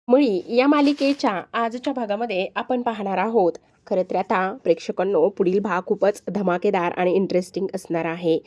मुळी या मालिकेच्या आजच्या भागामध्ये आपण पाहणार आहोत. खरं तर आता प्रेक्षकांनो, पुढील भाग खूपच धमाकेदार आणि इंटरेस्टिंग असणार आहे.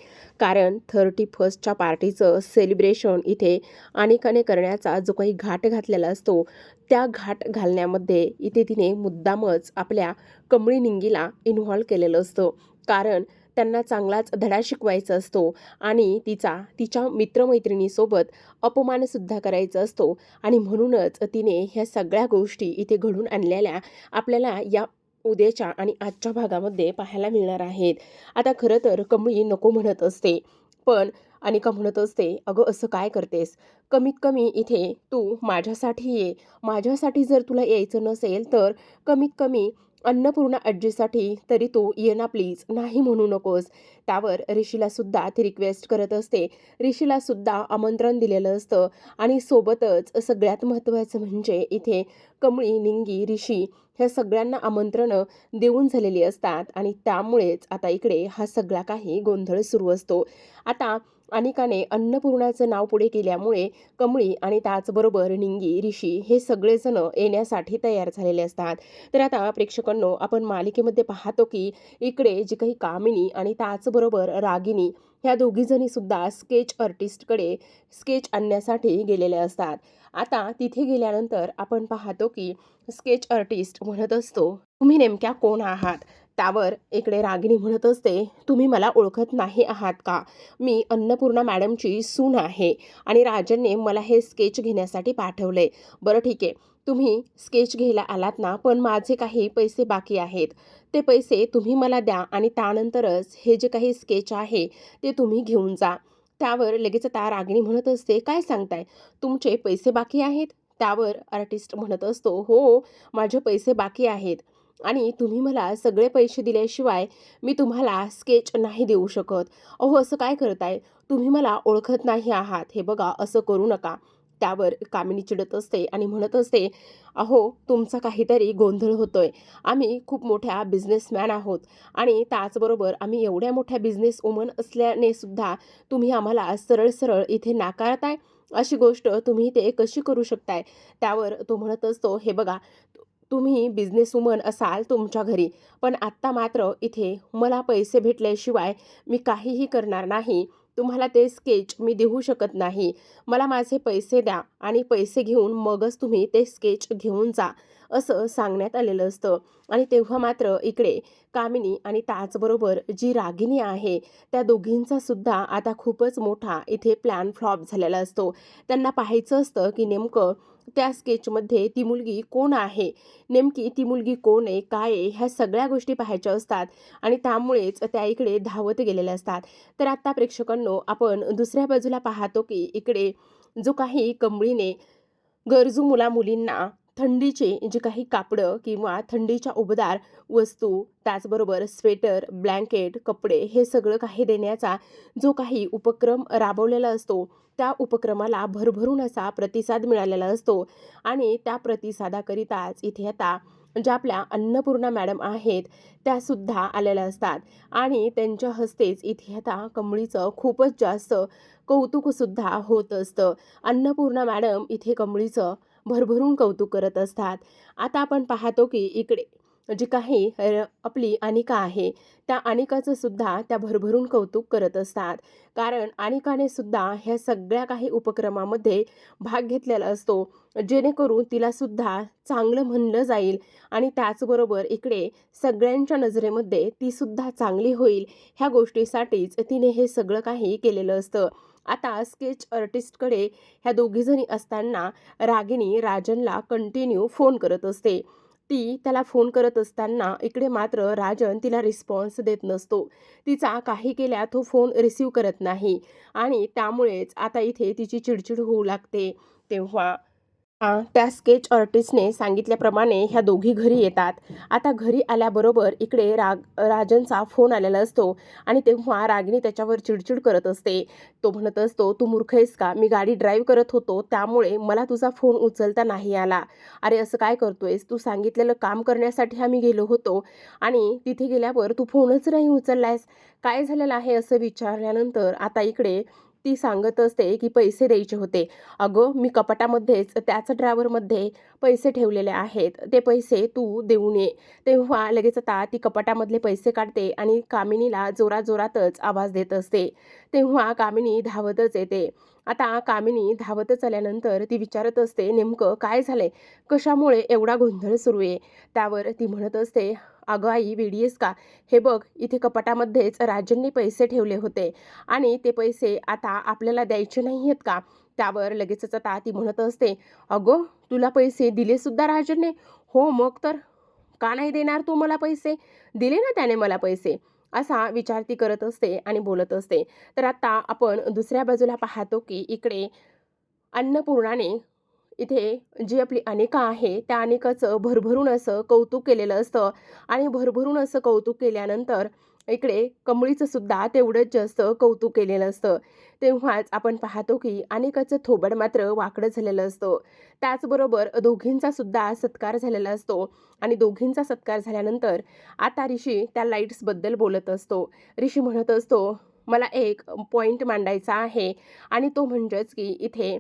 कारण 31st पार्टीचं सेलिब्रेशन इथे अनेकाने करण्याचा जो काही घाट घातलेला असतो, त्या घाट घालण्यामध्ये इथे तिने मुद्दामच आपल्या कमळी निंगीला इन्व्हॉल्व केलेलं असतं. कारण त्यांना चांगलाच धडा शिकवायचा असतो आणि तिच्या मित्रमैत्रिणीसोबत अपमानसुद्धा करायचा असतो. आणि म्हणूनच तिने ह्या सगळ्या गोष्टी इथे घडून आणलेल्या आपल्याला या उद्याच्या आणि आजच्या भागामध्ये पाहायला मिळणार आहेत. आता खरं तर कमळी नको म्हणत असते, पण अनिका म्हणत असते, "अगं असं काय करतेस? कमीत कमी इथे तू माझ्यासाठी ये. माझ्यासाठी जर तुला यायचं नसेल तर कमीत कमी अन्नपूर्णा आजीसाठी तरी तू ये ना प्लीज. नाही म्हणू नकोस." त्यावर ऋषीला सुद्धा ती रिक्वेस्ट करत असते. ऋषीला सुद्धा आमंत्रण दिलेलं असतं आणि सोबतच सगळ्यात महत्त्वाचं म्हणजे इथे कमळी, निंगी, ऋषी ह्या सगळ्यांना आमंत्रणं देऊन झालेली असतात आणि त्यामुळेच आता इकडे हा सगळा काही गोंधळ सुरू असतो. आता अनिकाने अन्नपूर्णाचं नाव पुढे केल्यामुळे कमळी आणि त्याचबरोबर निंगी, ऋषी हे सगळेजण येण्यासाठी तयार झालेले असतात. तर आता प्रेक्षकांनो, आपण मालिकेमध्ये पाहतो की इकडे जी काही कामिनी आणि त्याचबरोबर रागिनी ह्या दोघीजणी सुद्धा स्केच आर्टिस्टकडे स्केच आणण्यासाठी गेलेल्या असतात. आता तिथे गेल्यानंतर आपण पाहतो की स्केच आर्टिस्ट म्हणत असतो, "तुम्ही नेमक्या कोण आहात?" त्यावर इकडे रागिनी म्हणत असते, "तुम्ही मला ओळखत नाही आहात का? मी अन्नपूर्णा मॅडमची सून आहे आणि राजनने मला हे स्केच घेण्यासाठी पाठवलंय. बरं ठीक आहे, तुम्ही स्केच घ्यायला आलात ना, पण माझे काही पैसे बाकी आहेत. ते पैसे तुम्ही मला द्या आणि त्यानंतरच हे जे काही स्केच आहे ते तुम्ही घेऊन जा." त्यावर लगेच त्या रागिणी म्हणत असते, "काय सांगताय? तुमचे पैसे बाकी आहेत?" त्यावर आर्टिस्ट म्हणत असतो, "हो, माझे पैसे बाकी आहेत आणि तुम्ही मला सगळे पैसे दिल्याशिवाय मी तुम्हाला स्केच नाही देऊ शकत." "अहो, असं काय करताय? तुम्ही मला ओळखत नाही आहात. हे बघा, असं करू नका." त्यावर कामिनी चिडत असते आणि म्हणत असते, "अहो, तुमचा काहीतरी गोंधळ होतोय. आम्ही खूप मोठ्या बिझनेसमॅन आहोत आणि त्याचबरोबर आम्ही एवढ्या मोठ्या बिझनेस वुमन असल्याने सुद्धा तुम्ही आम्हाला सरळ-सरळ इथे नाकारताय? अशी गोष्ट तुम्ही ते कशी करू शकताय?" त्यावर तो म्हणत असतो, "हे बघा, तुम्ही बिझनेस वुमन असाल तुमच्या घरी, पण आत्ता मात्र इथे मला पैसे भेटल्याशिवाय मी काहीही करणार नाही. तुम्हाला ते स्केच मी देऊ शकत नाही. मला माझे पैसे द्या आणि पैसे घेऊन मगच तुम्ही ते स्केच घेऊन जा." असं सांगण्यात आलेलं असतं. आणि तेव्हा मात्र इकडे कामिनी आणि त्याचबरोबर जी रागिनी आहे, त्या दोघींचा सुद्धा आता खूपच मोठा इथे प्लॅन फ्लॉप झालेला असतो. त्यांना पाहायचं असतं की नेमकं त्या स्केचमध्ये ती मुलगी कोण आहे? नेमकी ती मुलगी कोण आहे? काय आहे? ह्या सगळ्या गोष्टी पाहायच्या असतात आणि त्यामुळेच त्या इकडे धावत गेलेल्या असतात. तर आता प्रेक्षकांनो, आपण दुसऱ्या बाजूला पाहतो की इकडे जो काही कमळीने गरजू मुला-मुलींना थंडीचे जे काही कापडं किंवा थंडीच्या उबदार वस्तू, त्याचबरोबर स्वेटर, ब्लँकेट, कपडे हे सगळं काही देण्याचा जो काही उपक्रम राबवलेला असतो, त्या उपक्रमाला भरभरून असा प्रतिसाद मिळालेला असतो आणि त्या प्रतिसादाकरिताच इथे आता ज्या आपल्या अन्नपूर्णा मॅडम आहेत, त्यासुद्धा आलेल्या असतात आणि त्यांच्या हस्तेच इथे आता कमळीचं खूपच जास्त कौतुकसुद्धा होत असतं. अन्नपूर्णा मॅडम इथे कमळीचं भरभरून कौतुक करत असतात. आता आपण पाहतो की इकडे जी काही आपली अनिका आहे, त्या अनिकाचं सुद्धा त्या भरभरून कौतुक करत असतात. कारण अनिकाने सुद्धा ह्या सगळ्या काही उपक्रमामध्ये भाग घेतलेला असतो, जेणेकरून तिला सुद्धा चांगलं म्हणलं जाईल आणि त्याचबरोबर इकडे सगळ्यांच्या नजरेमध्ये ती सुद्धा चांगली होईल, ह्या गोष्टीसाठीच तिने हे सगळं काही केलेलं असतं. आता स्केच आर्टिस्टकडे ह्या दोघीजणी असताना रागिनी राजनला कंटिन्यू फोन करत असते. ती त्याला फोन करत असताना इकडे मात्र राजन तिला रिस्पॉन्स देत नसतो. तिचा काही केल्या तो फोन रिसीव्ह करत नाही आणि त्यामुळेच आता इथे तिची चिडचिड होऊ लागते. तेव्हा त्या स्केच आर्टिस्टने सांगितल्याप्रमाणे ह्या दोघी घरी येतात. आता घरी आल्याबरोबर इकडे राजनचा फोन आलेला असतो आणि तेव्हा रागिनी त्याच्यावर चिडचिड करत असते. तो म्हणत असतो, "तू मूर्ख आहेस का? मी गाडी ड्राईव्ह करत होतो, त्यामुळे मला तुझा फोन उचलता नाही आला." "अरे, असं काय करतोयस? तू सांगितलेलं काम करण्यासाठी आम्ही गेलो होतो आणि तिथे गेल्यावर तू फोनच नाही उचललायस. काय झालेलं आहे?" असं विचारल्यानंतर आता इकडे ती सांगत असते की पैसे द्यायचे होते. अगं मी कपाटामध्येच त्याच ड्रॉवरमध्ये पैसे ठेवलेले आहेत, ते पैसे तू देऊन ये. तेव्हा लगेच आता ती कपाटामधले पैसे काढते आणि कामिनीला जोराजोरातच आवाज देत असते. तेव्हा कामिनी धावतच येते. आता कामिनी धावतच आल्यानंतर ती विचारत असते, नेमकं काय झालंय? कशामुळे एवढा गोंधळ सुरू आहे? त्यावर ती म्हणत असते, अगं आई वेडी आहेस का? हे बघ इथे कपाटामध्येच राजनने पैसे ठेवले होते आणि ते पैसे आता आपल्याला द्यायचे नाही आहेत का? त्यावर लगेचच आता ती म्हणत असते, अगं तुला पैसे दिले सुद्धा राजनने? हो मग तर. का नाही देणार तू मला पैसे? दिले ना त्याने मला पैसे. असा विचार ती करत असते आणि बोलत असते. तर आता आपण दुसऱ्या बाजूला पाहतो की इकडे अन्नपूर्णाने इथे जी आपली अनिका आहे, त्या अनिकाचं भरभरून असं कौतुक केलेलं असतं आणि भरभरून असं कौतुक केल्यानंतर इकडे कमळीचं सुद्धा तेवढंच जास्त कौतुक केलेलं असतं. तेव्हाच आपण पाहतो की अनिकाचं थोबड मात्र वाकडं झालेलं असतं. त्याचबरोबर दोघींचा सुद्धा सत्कार झालेला असतो आणि दोघींचा सत्कार झाल्यानंतर आता ऋषी त्या लाईट्सबद्दल बोलत असतो. ऋषी म्हणत असतो, मला एक पॉइंट मांडायचा आहे आणि तो म्हणजेच की इथे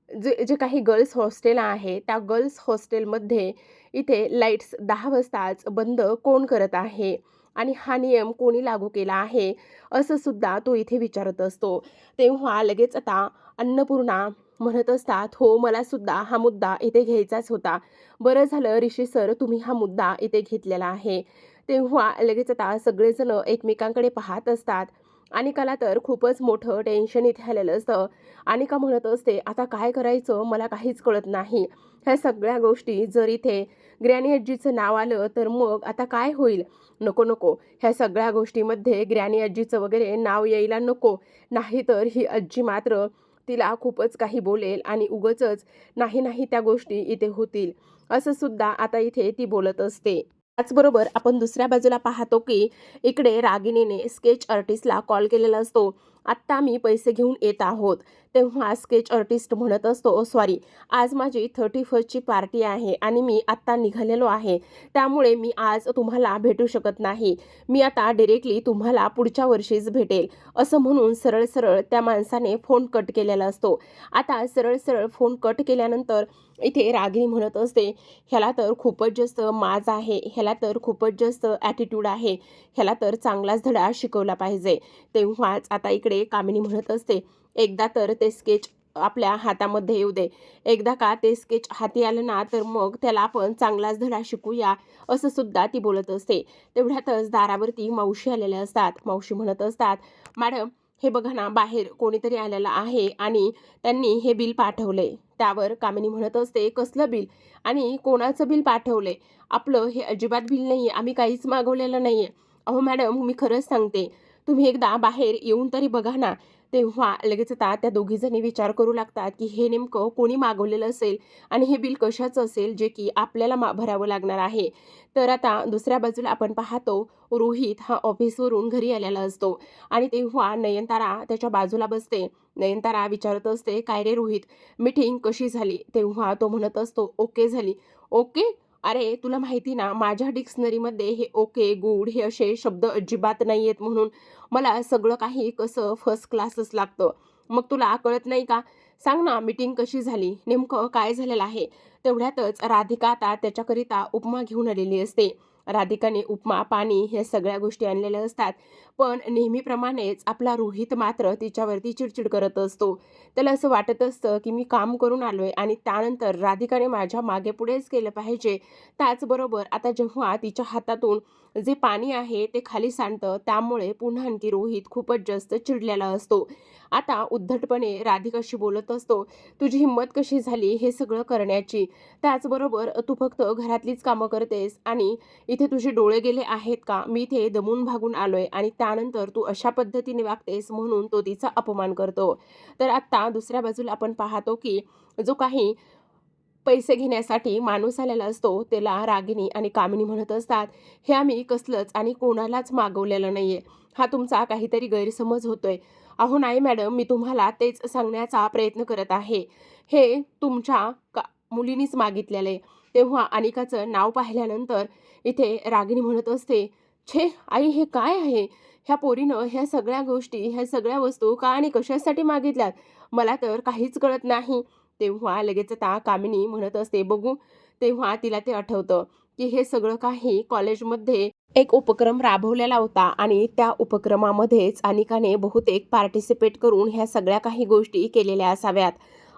जे जे काही गर्ल्स हॉस्टेल आहे, त्या गर्ल्स हॉस्टेलमध्ये इथे लाईट्स 10 वाजताच बंद कोण करत आहे? आणि हा नियम कोणी लागू केला आहे? असं सुद्धा तो इथे विचारत असतो. तेव्हा लगेच आता अन्नपूर्णा म्हणत असतात, "हो, मला सुद्धा हा मुद्दा इथे घ्यायचाच होता. बरं झालं ऋषी सर तुम्ही हा मुद्दा इथे घेतलेला आहे." तेव्हा लगेच आता सगळेजण एकमेकांकडे पाहत असतात. अनिकाला तर खूपच मोठं टेन्शन इथे आलेलं असतं. अनिका म्हणत असते, "आता काय करायचं मला काहीच कळत नाही. ह्या सगळ्या गोष्टी जर इथे ग्रॅनी आजीचं नाव आलं तर मग आता काय होईल? नको, नको. ह्या सगळ्या गोष्टीमध्ये ग्रॅनी आजीचं वगैरे नाव यायला नको. नाहीतर ही आजी मात्र तिला खूपच काही बोलेल आणि उगाचच नाही, नाही त्या गोष्टी इथे होतील." असं सुद्धा आता इथे ती बोलत असते. त्याचबरोबर आपण दुसऱ्या बाजूला पाहतो की इकडे रागिणीने स्केच आर्टिस्टला कॉल केलेला असतो. आत्ता मी पैसे घेऊन येत आहोत. तेव्हा स्केच आर्टिस्ट म्हणत असतो, सॉरी आज माझी 31st पार्टी आहे आणि मी आत्ता निघालेलो आहे. त्यामुळे मी आज तुम्हाला भेटू शकत नाही. मी आता डायरेक्टली तुम्हाला पुढच्या वर्षीच भेटेल. असं म्हणून सरळ सरळ त्या माणसाने फोन कट केलेला असतो. आता सरळ सरळ फोन कट केल्यानंतर इथे रागिणी म्हणत असते, ह्याला तर खूपच जास्त माज आहे, ह्याला तर खूपच जास्त ॲटिट्यूड आहे, ह्याला तर चांगलाच धडा शिकवला पाहिजे. तेव्हाच आता इकडे कामिनी म्हणत असते, एकदा तर ते स्केच आपल्या हातामध्ये येऊ दे. एकदा का ते स्केच हाती आलं ना तर मग त्याला आपण चांगलाच धडा शिकूया. असं सुद्धा ती बोलत असते. तेवढ्यातच दारावरती मावशी आलेल्या असतात. मावशी म्हणत असतात, मॅडम हे बघा ना बाहेर कोणीतरी आलेलं आहे आणि त्यांनी हे बिल पाठवलंय. त्यावर कामिनी म्हणत असते, कसलं बिल आणि कोणाचं बिल पाठवलंय? आपलं हे अजिबात बिल नाहीये, आम्ही काहीच मागवलेलं नाहीये. अहो मॅडम मी खरंच सांगते, तुम्ही एकदा बाहेर येऊन तरी बघा ना. तेव्हा लगेच आता त्या दोघीजणी विचार करू लागतात की हे नेमकं कोणी मागवलेलं असेल आणि हे बिल कशाचं असेल जे की आपल्याला भरावं लागणार आहे. तर आता दुसऱ्या बाजूला आपण पाहतो रोहित हा ऑफिसवरून घरी आलेला असतो आणि तेव्हा नयनतारा त्याच्या बाजूला बसते. नयनतारा विचारत असते, काय रे रोहित मीटिंग कशी झाली? तेव्हा तो म्हणत असतो, ओके झाली. ओके? अरे तुला माहिती ना माझ्या डिक्शनरीमध्ये हे ओके, गुड हे असे शब्द अजिबात नाही आहेत म्हणून मला सगळं काही कसं फर्स्ट क्लासच लागतं. मग तुला कळत नाही का? सांग ना मीटिंग कशी झाली? नेमकं काय झालेलं आहे? तेवढ्यातच राधिका आता त्याच्याकरिता उपमा घेऊन आलेली असते. राधिकाने उपमा, पाणी ह्या सगळ्या गोष्टी आणलेल्या असतात. पण नेहमीप्रमाणेच आपला रोहित मात्र तिच्यावरती चिडचिड करत असतो. त्याला असं वाटत असतं की मी काम करून आलोय आणि त्यानंतर राधिकाने माझ्या मागेपुढेच केलं पाहिजे. त्याचबरोबर आता जेव्हा तिच्या हातातून जे पाणी आहे ते खाली सांडतं त्यामुळे पुन्हा आणखी रोहित खूपच जास्त चिडलेला असतो. आता उद्धटपणे राधिकाशी बोलत असतो, तुझी हिंमत कशी झाली हे सगळं करण्याची? त्याचबरोबर तू फक्त घरातलीच कामं करतेस आणि इथे तुझे डोळे गेले आहेत का? मी इथे दमून भागून आलोय आणि त्यानंतर तू अशा पद्धतीने वागतेस म्हणून तो तिचा अपमान करतो. तर आत्ता दुसऱ्या बाजूला आपण पाहतो की जो काही पैसे घेण्यासाठी माणूस आलेला असतो त्याला रागिनी आणि कामिनी म्हणत असतात, हे आम्ही कसलंच आणि कोणालाच मागवलेलं नाहीये. हा तुमचा काहीतरी गैरसमज होतोय. अहो नाही मॅडम मी तुम्हाला तेच सांगण्याचा प्रयत्न करत आहे. हे तुमच्या मुलीनीच मागितलेलं आहे. तेव्हा अनिकाचं नाव पाहिल्यानंतर इथे रागिनी म्हणत असते, छे! आई हे काय आहे? ह्या पोरीनं ह्या सगळ्या गोष्टी, ह्या सगळ्या वस्तू का आणि कशासाठी मागितल्यात? मला तर काहीच कळत नाही." तेव्हा लगेच आता कामिनी म्हणत असते, "बघू." तेव्हा तिला ते आठवतं, की हे सगळं काही कॉलेजमध्ये एक उपक्रम राबवलेला होता आणि त्या उपक्रमामध्येच अनिकाने बहुतेक पार्टिसिपेट करून ह्या सगळ्या काही गोष्टी केलेल्या असाव्यात,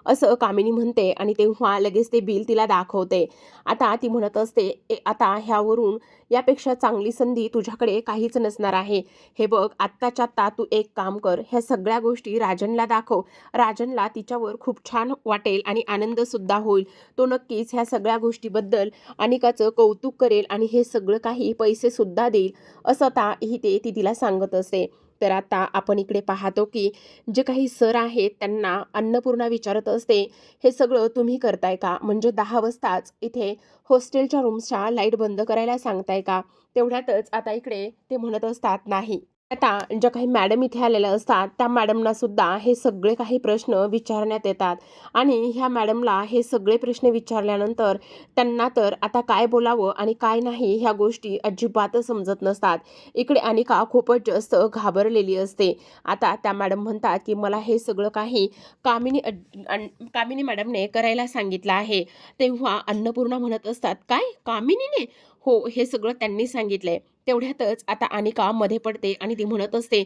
असं कामिनी म्हणते आणि तेव्हा लगेच ते बिल तिला दाखवते. आता ती म्हणत असते, आता ह्यावरून यापेक्षा चांगली संधी तुझ्याकडे काहीच नसणार आहे. हे बघ, आत्ताच्या आत्ता तू एक काम कर, ह्या सगळ्या गोष्टी राजनला दाखव. राजनला तिच्यावर खूप छान वाटेल आणि आनंदसुद्धा होईल. तो नक्कीच ह्या सगळ्या गोष्टीबद्दल अनिकाचं कौतुक करेल आणि हे सगळं काही पैसेसुद्धा देईल." असं आता ती तिला सांगत असते. तर आता आपण इकडे पाहतो, की जे काही सर आहेत त्यांना अन्नपूर्णा विचारत असते, "हे सगळं तुम्ही करताय का? म्हणजे 10 वाजताच इथे हॉस्टेलच्या रूम्सच्या लाईट बंद करायला सांगताय का?" तेवढ्यातच आता इकडे ते म्हणत असतात, "नाही." आता ज्या काही मॅडम इथे आलेल्या असतात, त्या मॅडमना सुद्धा हे सगळे काही प्रश्न विचारण्यात येतात आणि ह्या मॅडमला हे सगळे प्रश्न विचारल्यानंतर त्यांना तर आता काय बोलावं आणि काय नाही ह्या गोष्टी अजिबातच समजत नसतात. इकडे अनिका खूपच जास्त घाबरलेली असते. आता त्या मॅडम म्हणतात, की "मला हे सगळं काही कामिनी मॅडमने करायला सांगितलं आहे." तेव्हा अन्नपूर्णा म्हणत असतात, "काय? कामिनीने?" "हो, हे सगळं त्यांनी सांगितलंय." तेवढ्यातच आता अनिका मध्ये पडते आणि ती म्हणत असते,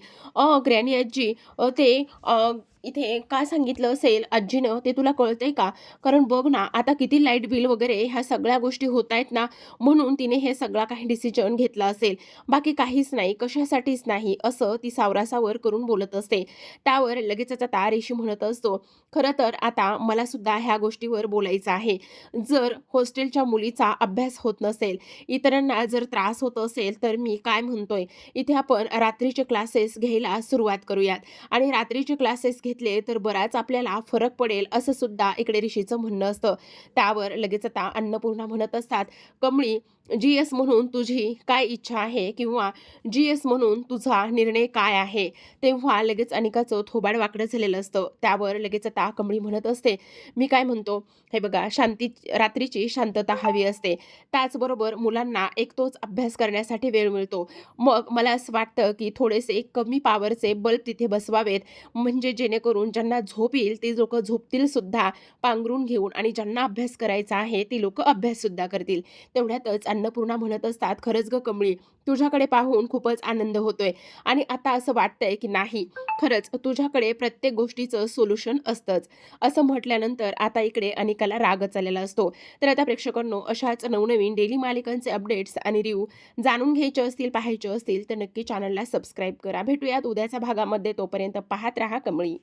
ग्रॅनी आजी, इथे का सांगितलं असेल आजीनं ते तुला कळतंय का? कारण बघ ना, आता किती लाईट बिल वगैरे ह्या सगळ्या गोष्टी होतायत ना, म्हणून तिने हे सगळा काही डिसिजन घेतला असेल. बाकी काहीच नाही, कशासाठीच नाही." असं ती सावरासावर करून बोलत असते. त्यावर लगेचच आता ऋषी म्हणत असतो, "खरं तर आता मला सुद्धा ह्या गोष्टीवर बोलायचं आहे. जर हॉस्टेलच्या मुलीचा अभ्यास होत नसेल, इतरांना जर त्रास होत असेल, तर मी काय म्हणतोय, इथे आपण रात्रीचे क्लासेस घ्यायला सुरुवात करूयात आणि रात्रीचे क्लासेस घेतले तर बराच आपल्याला फरक पडेल." असं सुद्धा इकडे ऋषीचं म्हणणं असतं. त्यावर लगेच आता अन्नपूर्णा म्हणत असतात, "कमळी, जी-एस म्हणून तुझी काय इच्छा आहे किंवा जी-एस म्हणून तुझा निर्णय काय आहे?" तेव्हा लगेच अनिकाचं थोबाड वाकडं झालेलं असतं. त्यावर लगेच आता कमळी म्हणत असते, "मी काय म्हणतो, हे बघा, रात्रीची शांतता हवी असते. त्याचबरोबर मुलांना एक तोच अभ्यास करण्यासाठी वेळ मिळतो. मग मला असं वाटतं, की थोडेसे कमी पॉवरचे बल्ब तिथे बसवावेत, म्हणजे जेणेकरून ज्यांना झोप येईल ते लोकं झोपतील सुद्धा पांघरून घेऊन आणि ज्यांना अभ्यास करायचा आहे ती लोकं अभ्याससुद्धा करतील." तेवढ्यातच अन्नपूर्णा म्हणत असतात, "खरंच गं कमळी, तुझ्याकडे पाहून खूपच आनंद होतोय आणि आता असं वाटतंय, की नाही, खरंच तुझ्याकडे प्रत्येक गोष्टीचं सोल्युशन असतंच." असं म्हटल्यानंतर आता इकडे अनिकाला रागच आलेला असतो. तर आता प्रेक्षकांनो, अशाच नवनवीन डेली मालिकांचे अपडेट्स आणि रिव्ह्यू जाणून घ्यायचे असतील, पाहायचे असतील तर नक्की चॅनलला सबस्क्राईब करा. भेटूयात उद्याच्या भागामध्ये. तोपर्यंत पाहत राहा कमळी.